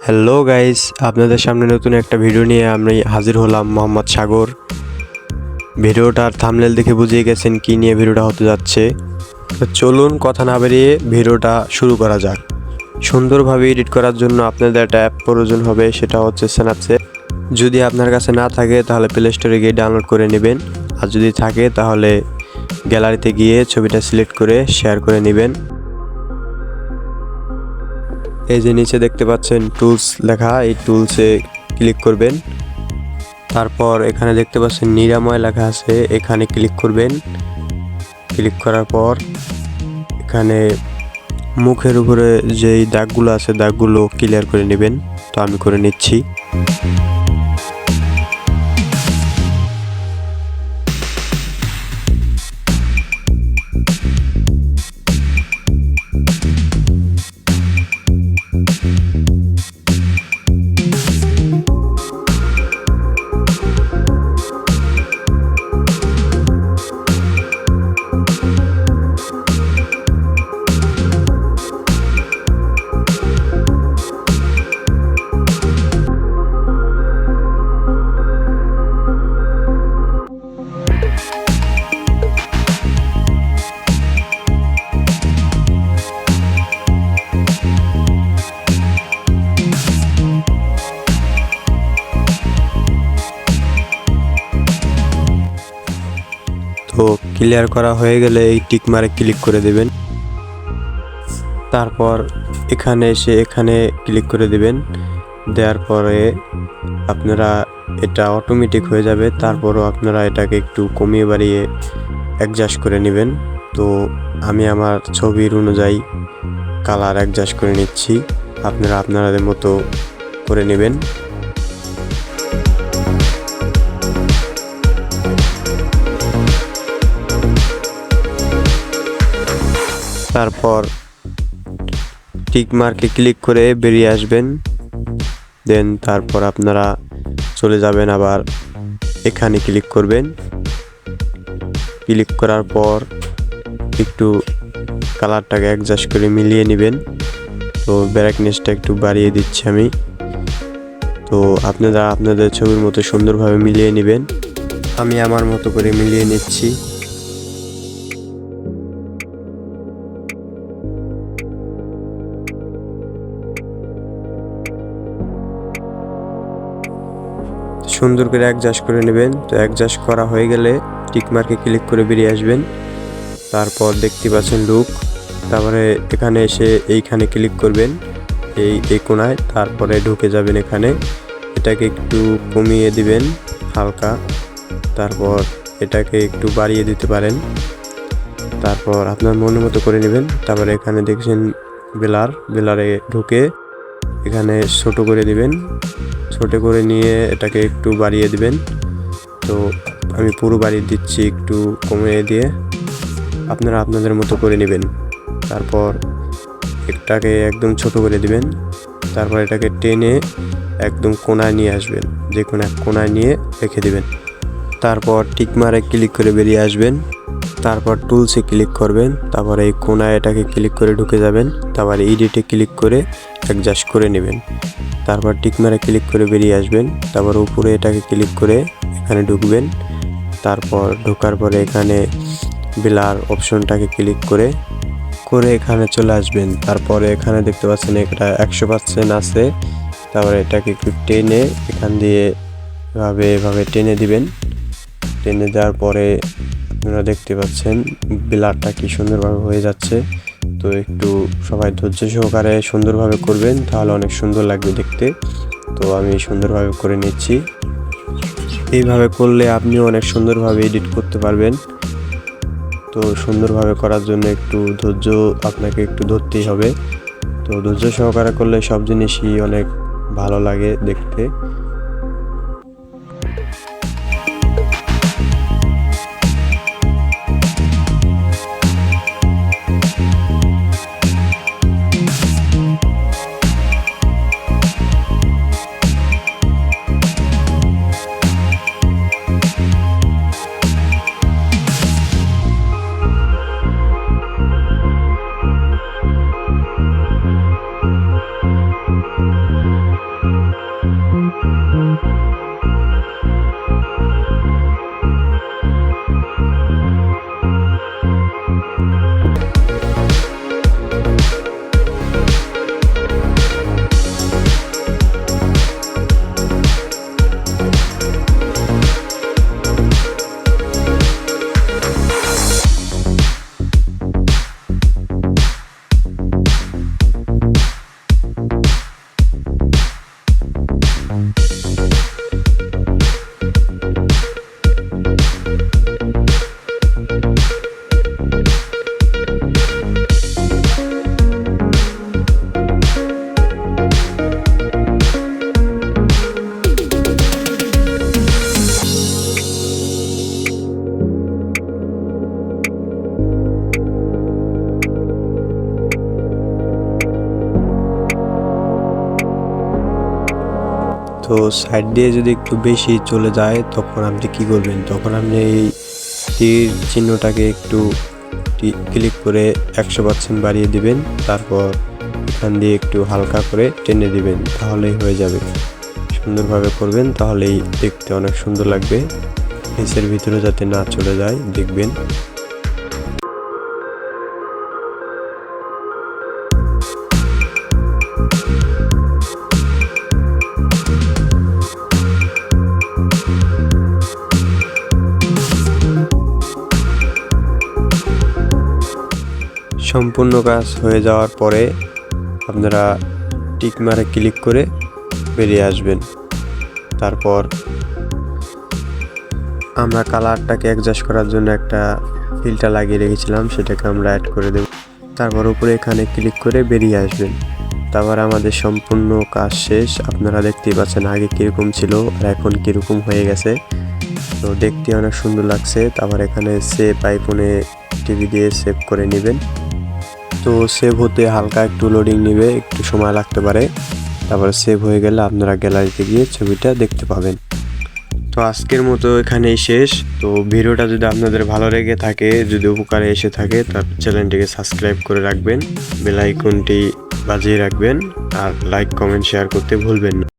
Hello guys, আপনাদের সামনে নতুন একটা ভিডিও নিয়ে আমি হাজির হলাম। মোহাম্মদ সাগর। ভিডিওটার থাম্বনেল দেখে বুঝিয়ে গেছেন কি নিয়ে ভিডিওটা হতে যাচ্ছে। তো চলুন কথা না বেরিয়ে ভিডিওটা শুরু করা যাক। সুন্দরভাবে এডিট করার জন্য আপনাদের একটা অ্যাপ প্রয়োজন হবে, সেটা হচ্ছে স্ন্যাপচ্যাট। যদি আপনার কাছে না থাকে তাহলে প্লে স্টোরে গিয়ে ডাউনলোড করে নেবেন, আর যদি থাকে তাহলে গ্যালারিতে গিয়ে ছবিটা সিলেক্ট করে শেয়ার করে নেবেন। এই যে নিচে দেখতে পাচ্ছেন টুলস লেখা, এই টুলসে ক্লিক করবেন। তারপর এখানে দেখতে পাচ্ছেন নিরাময় লেখা আছে, এখানে ক্লিক করবেন। ক্লিক করার পর এখানে মুখের উপরে যেই দাগগুলো আছে দাগগুলো ক্লিয়ার করে নেবেন। তো আমি করে নিচ্ছি। তো ক্লিয়ার করা হয়ে গেলে এই টিক মারে ক্লিক করে দেবেন। তারপর এখানে এসে এখানে ক্লিক করে দেবেন। দেওয়ার পরে আপনারা এটা অটোমেটিক হয়ে যাবে। তারপরও আপনারা এটাকে একটু কমিয়ে বাড়িয়ে অ্যাডজাস্ট করে নেবেন। তো আমি আমার ছবির অনুযায়ী কালার অ্যাডজাস্ট করে নিচ্ছি, আপনারা আপনাদের মতো করে নেবেন। তারপর টিক মার্কে ক্লিক করে বেরিয়ে আসবেন। দেন তারপর আপনারা চলে যাবেন, আবার এখানে ক্লিক করবেন। ক্লিক করার পর একটু কালারটাকে অ্যাডজাস্ট করে মিলিয়ে নেবেন। তো ব্রাইটনেসটা একটু বাড়িয়ে দিচ্ছি আমি। তো আপনারা আপনাদের ছবির মতো সুন্দরভাবে মিলিয়ে নেবেন। আমি আমার মতো করে মিলিয়ে নিচ্ছি। সুন্দর করে অ্যাডজাস্ট করে নেবেন। তো অ্যাডজাস্ট করা হয়ে গেলে টিক মার্কে ক্লিক করে বেরিয়ে আসবেন। তারপর দেখতে পাচ্ছেন লুক। তারপরে এখানে এসে এইখানে ক্লিক করবেন, এই কোণায়। তারপরে ঢুকে যাবেন এখানে, এটাকে একটু কমিয়ে দিবেন হালকা। তারপর এটাকে একটু বাড়িয়ে দিতে পারেন। তারপর আপনার মনের মতো করে নেবেন। তারপরে এখানে দেখছেন বেলারে ঢুকে এখানে ছোট করে দিবেন। ছোট করে নিয়ে এটাকে একটু বাড়িয়ে দিবেন। তো আমি পুরো বাড়িয়ে দিচ্ছি, একটু কমিয়ে দিয়ে আপনারা আপনাদের মতো করে নেবেন। তারপর এটাকে একদম ছোট করে দিবেন। তারপর এটাকে টেনে একদম কোণায় নিয়ে আসবেন, যে কোনো এক কোণায় নিয়ে রেখে দিবেন। তারপর টিক মারে ক্লিক করে বেরিয়ে আসবেন। তারপর টুলসে ক্লিক করবেন। তারপর এই কোণায় এটাকে ক্লিক করে ঢুকে যাবেন। তারপর এডিটে ক্লিক করে অ্যাডজাস্ট করে নেবেন। তারপর টিক মারে ক্লিক করে বেরিয়ে আসবেন। তারপর উপরে এটাকে ক্লিক করে এখানে ঢুকবেন। তারপর ঢোকার পরে এখানে ব্লার অপশনটাকে ক্লিক করে এখানে চলে আসবেন। তারপরে এখানে দেখতে পাচ্ছেন এটা 100% আছে। তারপরে এটাকে একটু টেনে এখান দিয়ে এভাবে টেনে দিবেন। টেনে দেওয়ার পরে আপনারা দেখতে পাচ্ছেন ব্লারটা কি সুন্দরভাবে হয়ে যাচ্ছে। তো একটু সবাই ধৈর্য সহকারে সুন্দরভাবে করবেন, তাহলে অনেক সুন্দর লাগবে দেখতে। তো আমি সুন্দরভাবে করে নিচ্ছি। এইভাবে করলে আপনিও অনেক সুন্দরভাবে এডিট করতে পারবেন। তো সুন্দরভাবে করার জন্য একটু ধৈর্য আপনাকে একটু ধরতেই হবে। তো ধৈর্য সহকারে করলে সব জিনিসই অনেক ভালো লাগে দেখতে। তো সাইড দিয়ে যদি একটু বেশি চলে যায় তখন আপনি কি করবেন, তখন আপনি এই তীর চিহ্নটাকে একটু ক্লিক করে 100% বাড়িয়ে দিবেন, তারপর এখান দিয়ে একটু হালকা করে টেনে দিবেন, তাহলেই হয়ে যাবে। সুন্দরভাবে করবেন, তাহলেই দেখতে অনেক সুন্দর লাগবে। নিচের ভিতরে যাতে না চলে যায় দেখবেন। সম্পূর্ণ কাজ হয়ে যাওয়ার পরে আপনারা টিক মারে ক্লিক করে বেরিয়ে আসবেন। তারপর আমরা কালারটাকে অ্যাডজাস্ট করার জন্য একটা ফিল্টার লাগিয়ে রেখেছিলাম, সেটাকে আমরা অ্যাড করে দেব। তারপর উপরে এখানে ক্লিক করে বেরিয়ে আসবেন। তারপর আমাদের সম্পূর্ণ কাজ শেষ। আপনারা দেখতেই পাচ্ছেন আগে কীরকম ছিল আর এখন কীরকম হয়ে গেছে। তো দেখতে অনেক সুন্দর লাগছে। তারপর এখানে সেভ আইকনে টিভি দিয়ে সেভ করে নেবেন। তো সেভ হতে হালকা একটু লোডিং নেবে, একটু সময় লাগতে পারে। তারপরে সেভ হয়ে গেলে আপনারা গ্যালারিতে গিয়ে ছবিটা দেখতে পাবেন। তো আজকের মতো এখানেই শেষ। তো ভিডিওটা যদি আপনাদের ভালো লেগে থাকে, যদি উপকারে এসে থাকে, তার চ্যানেলটিকে সাবস্ক্রাইব করে রাখবেন, বেল আইকনটি বাজিয়ে রাখবেন, আর লাইক কমেন্ট শেয়ার করতে ভুলবেন না।